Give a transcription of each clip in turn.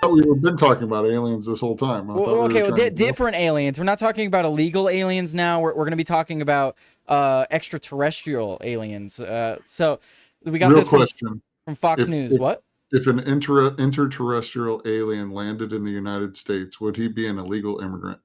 thought we've been talking about aliens this whole time. I thought we were Okay, well, trying to. different aliens. We're not talking about illegal aliens now. We're going to be talking about extraterrestrial aliens. So we got Real this question: from Fox if News. if What? if an interterrestrial alien landed in the United States, would he be an illegal immigrant?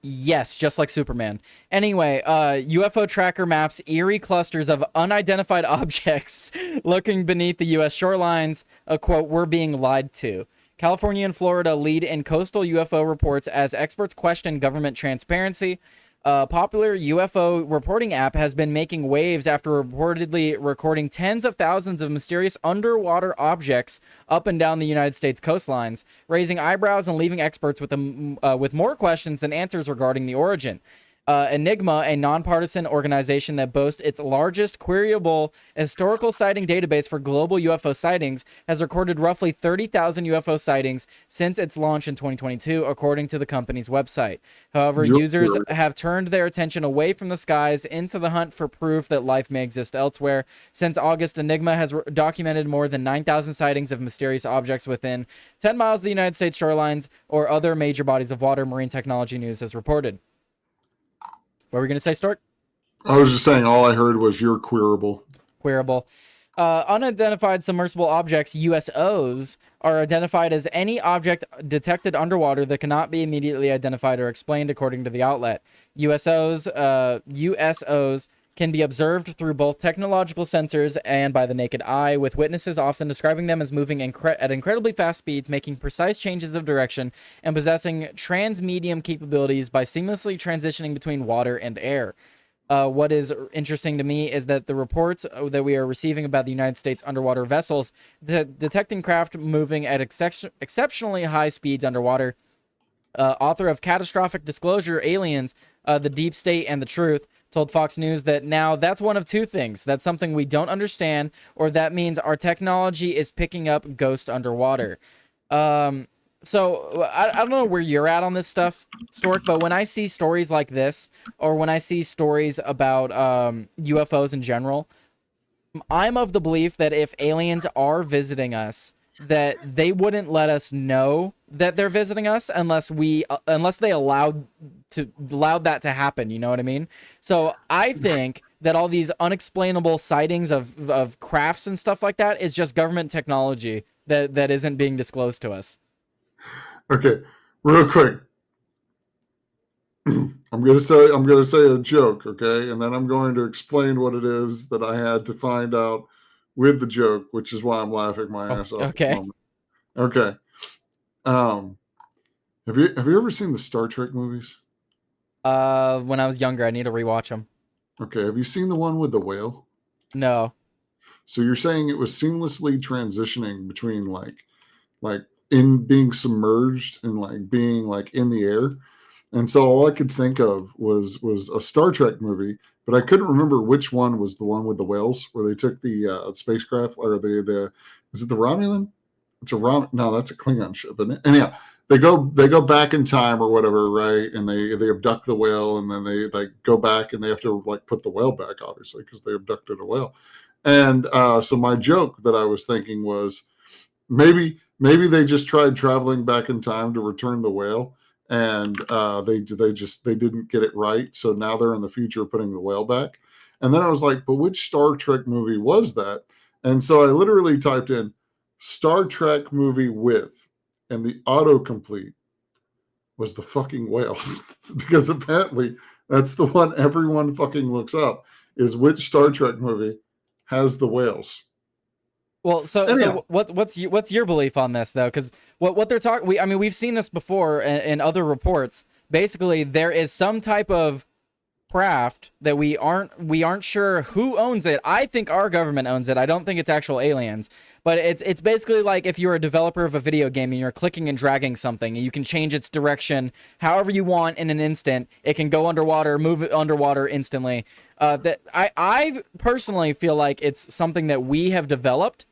Yes, just like Superman. Anyway, UFO tracker maps eerie clusters of unidentified objects looking beneath the U.S. shorelines. A quote, "We're being lied to." California and Florida lead in coastal UFO reports as experts question government transparency. A popular UFO reporting app has been making waves after reportedly recording tens of thousands of mysterious underwater objects up and down the United States coastlines, raising eyebrows and leaving experts with more questions than answers regarding the origin. Enigma, a nonpartisan organization that boasts its largest queryable historical sighting database for global UFO sightings, has recorded roughly 30,000 UFO sightings since its launch in 2022, according to the company's website. However, users have turned their attention away from the skies into the hunt for proof that life may exist elsewhere. Since August, Enigma has documented more than 9,000 sightings of mysterious objects within 10 miles of the United States shorelines or other major bodies of water, Marine Technology News has reported. What were we going to say, Stork? I was just saying, all I heard was you're queerable. Queerable. Unidentified submersible objects, USOs, are identified as any object detected underwater that cannot be immediately identified or explained, according to the outlet. USOs can be observed through both technological sensors and by the naked eye, with witnesses often describing them as moving at incredibly fast speeds, making precise changes of direction, and possessing transmedium capabilities by seamlessly transitioning between water and air. What is interesting to me is that the reports that we are receiving about the United States underwater vessels detecting craft moving at exceptionally high speeds underwater. Author of Catastrophic Disclosure, Aliens, The Deep State and the Truth, told Fox News that now that's one of two things. That's something we don't understand, or that means our technology is picking up ghost underwater. So I don't know where you're at on this stuff, Stork, but when I see stories like this, or when I see stories about UFOs in general, I'm of the belief that if aliens are visiting us, that they wouldn't let us know that they're visiting us unless they allowed that to happen. You know what I mean? So I think that all these unexplainable sightings of crafts and stuff like that is just government technology that isn't being disclosed to us. Okay, real quick. I'm gonna say a joke, okay, and then I'm going to explain what it is that I had to find out with the joke, which is why I'm laughing my ass off at the Okay. moment. Okay. Have you ever seen the Star Trek movies? When I was younger, I need to rewatch them. Okay. Have you seen the one with the whale? No. So you're saying it was seamlessly transitioning between like in being submerged and like being like in the air. And so all I could think of was a Star Trek movie, but I couldn't remember which one was the one with the whales where they took the spacecraft or the is it the Romulan? It's a no, that's a Klingon ship, isn't it? And yeah, they go back in time or whatever, right? And they abduct the whale, and then they go back and they have to like put the whale back, obviously, because they abducted a whale. And so my joke that I was thinking was maybe they just tried traveling back in time to return the whale, and they didn't get it right, so now they're in the future putting the whale back. And then I was like, but which Star Trek movie was that? And so I literally typed in Star Trek movie with, and the autocomplete was the fucking whales because apparently that's the one everyone fucking looks up, is which Star Trek movie has the whales. Well, so what's your belief on this though? Because what they're talking, we've seen this before in other reports. Basically, there is some type of craft that we aren't sure who owns it. I think our government owns it. I don't think it's actual aliens. But it's basically like if you're a developer of a video game and you're clicking and dragging something, and you can change its direction however you want in an instant. It can go underwater, move it underwater instantly. That I personally feel like it's something that we have developed,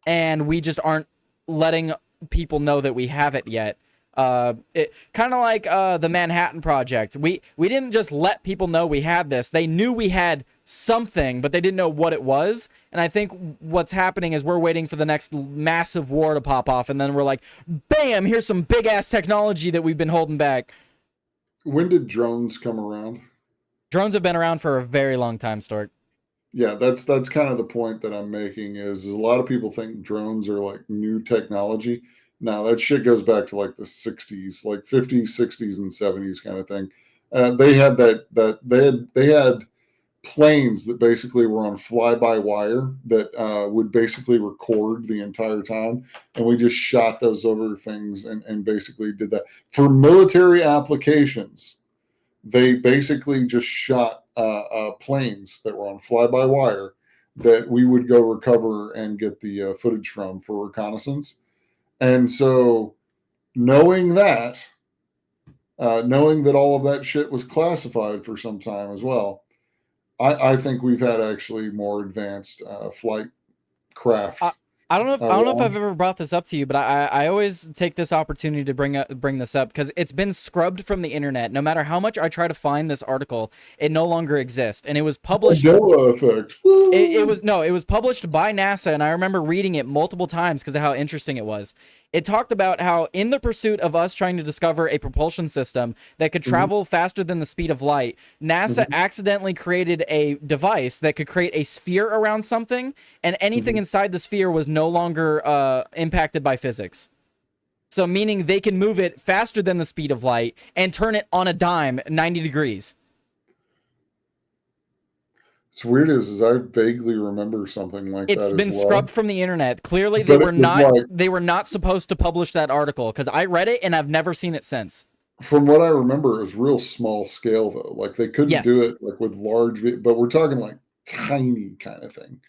and we just aren't letting people know that we have it yet. It kind of like the Manhattan Project. We didn't just let people know we had this. They knew we had something, but they didn't know what it was. And I think what's happening is we're waiting for the next massive war to pop off, and then we're like, bam, here's some big ass technology that we've been holding back. When did drones come around? Drones have been around for a very long time, Stork. Yeah, that's kind of the point that I'm making is a lot of people think drones are like new technology. No, that shit goes back to like the 60s, like 50s, 60s, and 70s kind of thing. They had they had planes that basically were on fly by wire that would basically record the entire time, and we just shot those over things and basically did that for military applications. They basically just shot planes that were on fly by wire that we would go recover and get the footage from for reconnaissance. And so, knowing that, knowing that all of that shit was classified for some time as well, I think we've had actually more advanced flight craft. I don't know if I don't know if I've ever brought this up to you, but I always take this opportunity to bring this up because it's been scrubbed from the internet. No matter how much I try to find this article, it no longer exists, and it was published. Mandela effect. It was published by NASA, and I remember reading it multiple times because of how interesting it was. It talked about how, in the pursuit of us trying to discover a propulsion system that could travel faster than the speed of light, NASA accidentally created a device that could create a sphere around something, and anything inside the sphere was no longer impacted by physics. So, meaning they can move it faster than the speed of light and turn it on a dime 90 degrees. It's weird is I vaguely remember something like that. It's been scrubbed from the internet. Clearly, But it was like, they were not supposed to publish that article because I read it and I've never seen it since. from what I remember, it was real small scale though. Like they couldn't Yes. do it like with large, but we're talking like tiny kind of thing.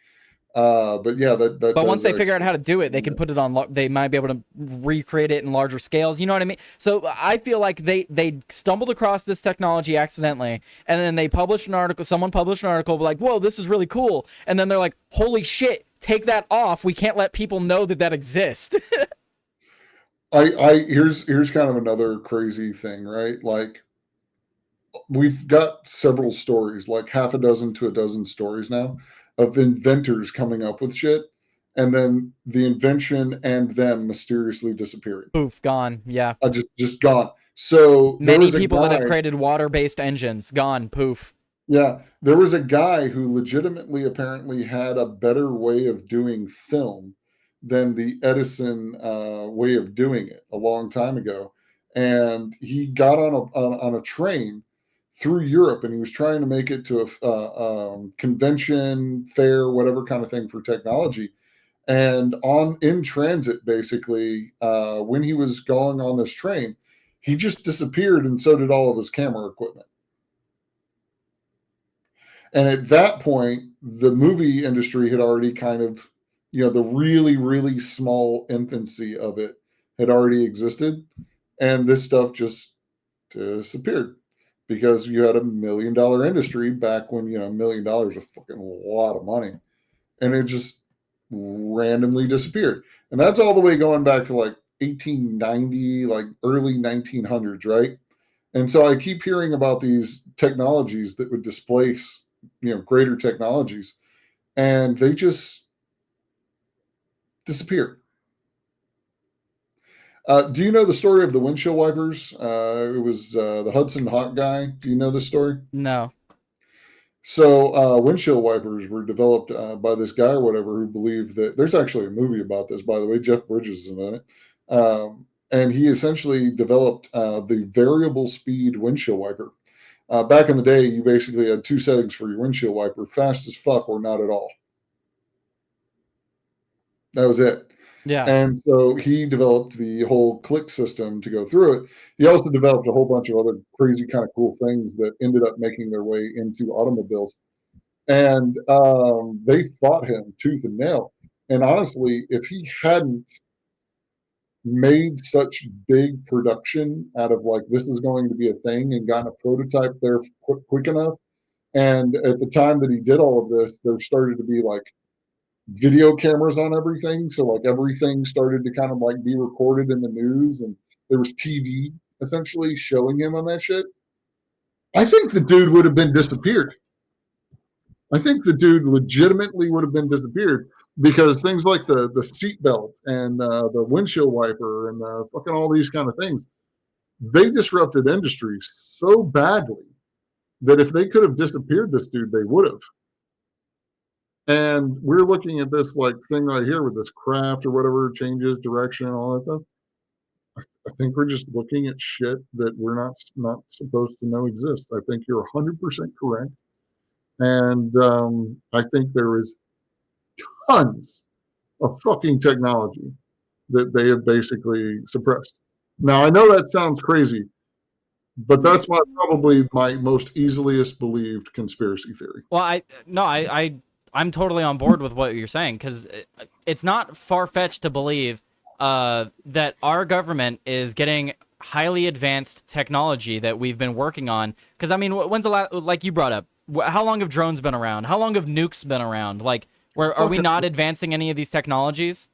But yeah, that. But once does they figure out actually- how to do it, they can put it on. They might be able to recreate it in larger scales. You know what I mean? So I feel like they stumbled across this technology accidentally, and then they published an article. Someone published an article like, "Whoa, this is really cool," and then they're like, "Holy shit, take that off. We can't let people know that exists." here's kind of another crazy thing, right? Like we've got several stories, like half a dozen to a dozen stories now of inventors coming up with shit and then the invention and them mysteriously disappearing. Poof, gone. Yeah. Just gone. So many people that have created water-based engines gone. Poof. Yeah, there was a guy who legitimately apparently had a better way of doing film than the Edison way of doing it a long time ago, and he got on a train through Europe, and he was trying to make it to a convention, fair, whatever kind of thing for technology. And in transit, basically, when he was going on this train, he just disappeared, and so did all of his camera equipment. And at that point, the movie industry had already kind of, the really, really small infancy of it had already existed. And this stuff just disappeared because you had $1 million industry back when, $1 million was a fucking lot of money. And it just randomly disappeared. And that's all the way going back to like 1890, like early 1900s, right? And so I keep hearing about these technologies that would displace greater technologies, and they just disappear. Do you know the story of the windshield wipers? It was the Hudson Hawk guy. Do you know this story? No. So windshield wipers were developed by this guy or whatever who believed that there's actually a movie about this, by the way. Jeff Bridges is in it. And he essentially developed the variable speed windshield wiper. Back in the day, you basically had two settings for your windshield wiper: fast as fuck or not at all. That was it. Yeah. And so he developed the whole click system to go through it. He also developed a whole bunch of other crazy kind of cool things that ended up making their way into automobiles. And they fought him tooth and nail. And honestly, if he hadn't made such big production out of like this is going to be a thing and gotten a prototype there quick enough, and at the time that he did all of this, there started to be like video cameras on everything, so like everything started to kind of like be recorded in the news, and there was TV essentially showing him on that shit. I think the dude would have been disappeared. I think the dude legitimately would have been disappeared because things like the seat belt and the windshield wiper and fucking all these kind of things, they disrupted industries so badly that if they could have disappeared this dude, they would have. And we're looking at this like thing right here with this craft or whatever changes direction and all that stuff. I think we're just looking at shit that we're not supposed to know exists. I think you're 100% correct, and I think there is tons of fucking technology that they have basically suppressed. Now I know that sounds crazy, but that's probably my most easiest believed conspiracy theory. Well, I'm totally on board with what you're saying, because it's not far-fetched to believe that our government is getting highly advanced technology that we've been working on. Because I mean, when's the last, like you brought up, how long have drones been around? How long have nukes been around? Like, are we not advancing any of these technologies?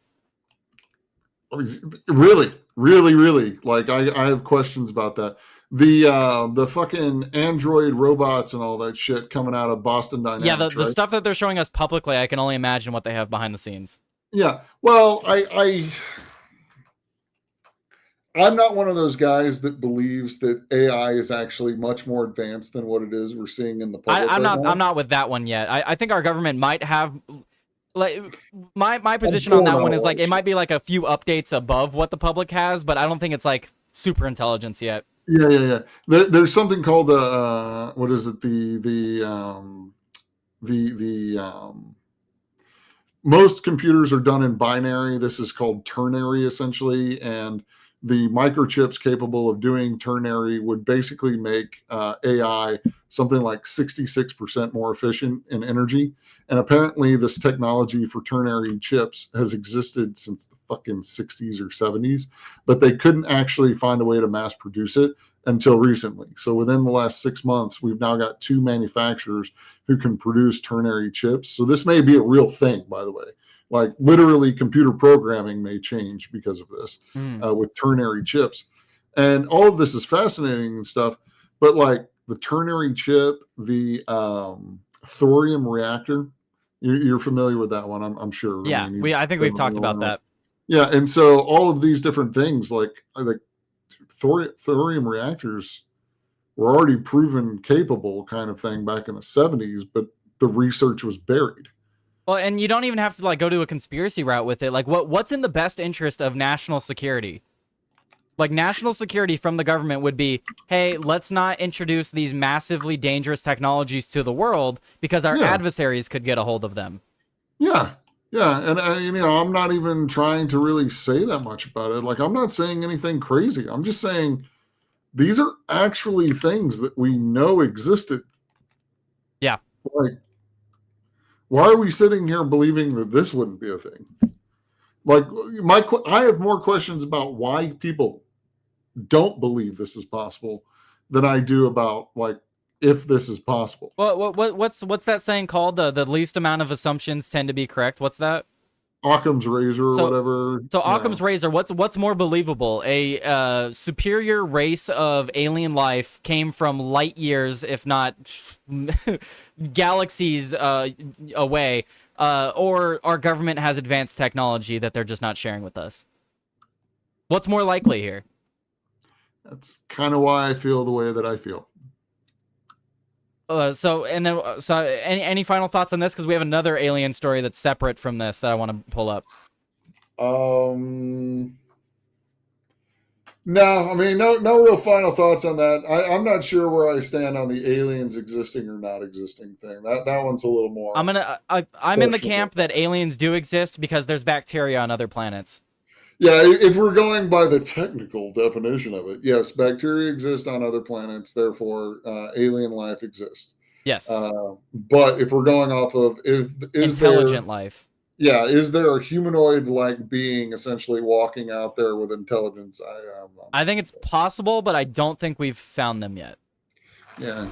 Really, really, really. Like I have questions about that. The fucking android robots and all that shit coming out of Boston Dynamics. Yeah, the right? stuff that they're showing us publicly, I can only imagine what they have behind the scenes. Yeah. Well, I'm not one of those guys that believes that AI is actually much more advanced than what it is we're seeing in the public. I'm not with that one yet. I think our government might have, like, my position on that one is like it might be like a few updates above what the public has, but I don't think it's like super intelligence yet. Yeah. There's something called what is it? Most computers are done in binary. This is called ternary, essentially, and the microchips capable of doing ternary would basically make AI something like 66% more efficient in energy. And apparently, this technology for ternary chips has existed since the fucking 60s or 70s, but they couldn't actually find a way to mass produce it until recently. So within the last 6 months, we've now got 2 manufacturers who can produce ternary chips. So this may be a real thing, by the way. Like literally computer programming may change because of this with ternary chips. And all of this is fascinating and stuff. But like the ternary chip, the thorium reactor, you're familiar with that one, I'm sure. Yeah, I think we've talked about that. Yeah, and so all of these different things like thorium reactors were already proven capable kind of thing back in the 70s, but the research was buried. Well, and you don't even have to like go to a conspiracy route with it. Like what's in the best interest of national security? Like national security from the government would be, hey, let's not introduce these massively dangerous technologies to the world because our adversaries could get a hold of them. Yeah. And I'm not even trying to really say that much about it. Like I'm not saying anything crazy. I'm just saying these are actually things that we know existed. Yeah. Like, why are we sitting here believing that this wouldn't be a thing? Like, I have more questions about why people don't believe this is possible than I do about like if this is possible. What's that saying called? The least amount of assumptions tend to be correct. What's that? Occam's razor or whatever. So Occam's razor, what's more believable? A superior race of alien life came from light years, if not galaxies away, or our government has advanced technology that they're just not sharing with us. What's more likely here? That's kind of why I feel the way that I feel. So any final thoughts on this? Because we have another alien story that's separate from this that I want to pull up. No, I mean, no real final thoughts on that. I'm not sure where I stand on the aliens existing or not existing thing. That one's a little more. I'm in the camp that aliens do exist because there's bacteria on other planets. Yeah, if we're going by the technical definition of it, yes, bacteria exist on other planets, therefore alien life exists. Yes. But if we're going off of is intelligent life. Yeah, is there a humanoid-like being essentially walking out there with intelligence? I think it's possible, but I don't think we've found them yet. Yeah.